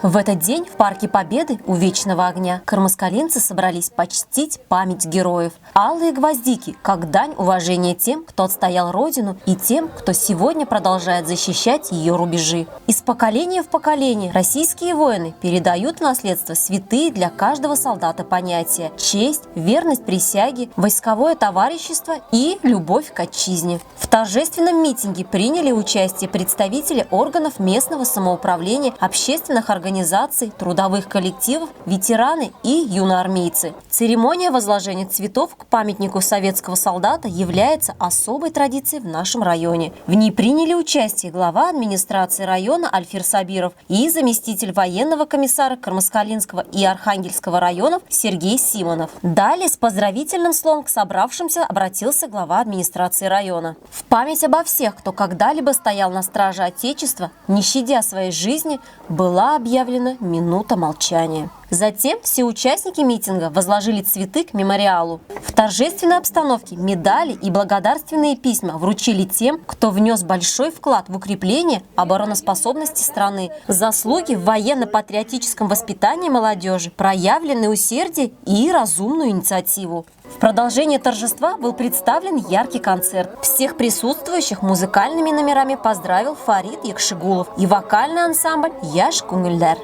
В этот день в Парке Победы у Вечного огня кармаскалинцы собрались почтить память героев. Алые гвоздики, как дань уважения тем, кто отстоял Родину, и тем, кто сегодня продолжает защищать ее рубежи. Из поколения в поколение российские воины передают в наследство святые для каждого солдата понятия: честь, верность присяге, войсковое товарищество и любовь к отчизне. В торжественном митинге приняли участие представители органов местного самоуправления, общественных организаций, трудовых коллективов, ветераны и юноармейцы. Церемония возложения цветов к памятнику советского солдата является особой традицией в нашем районе. В ней приняли участие глава администрации района Альфир Сабиров и заместитель военного комиссара Кармаскалинского и Архангельского районов Сергей Симонов. Далее с поздравительным словом к собравшимся обратился глава администрации района. В память обо всех, кто когда-либо стоял на страже Отечества, не щадя своей жизни, была объявлена минута молчания. Затем все участники митинга возложили цветы к мемориалу. В торжественной обстановке медали и благодарственные письма вручили тем, кто внес большой вклад в укрепление обороноспособности страны, заслуги в военно-патриотическом воспитании молодежи, проявленное усердие и разумную инициативу. В продолжение торжества был представлен яркий концерт. Всех присутствующих музыкальными номерами поздравил Фарид Якшигулов и вокальный ансамбль Яш Кунгельдар.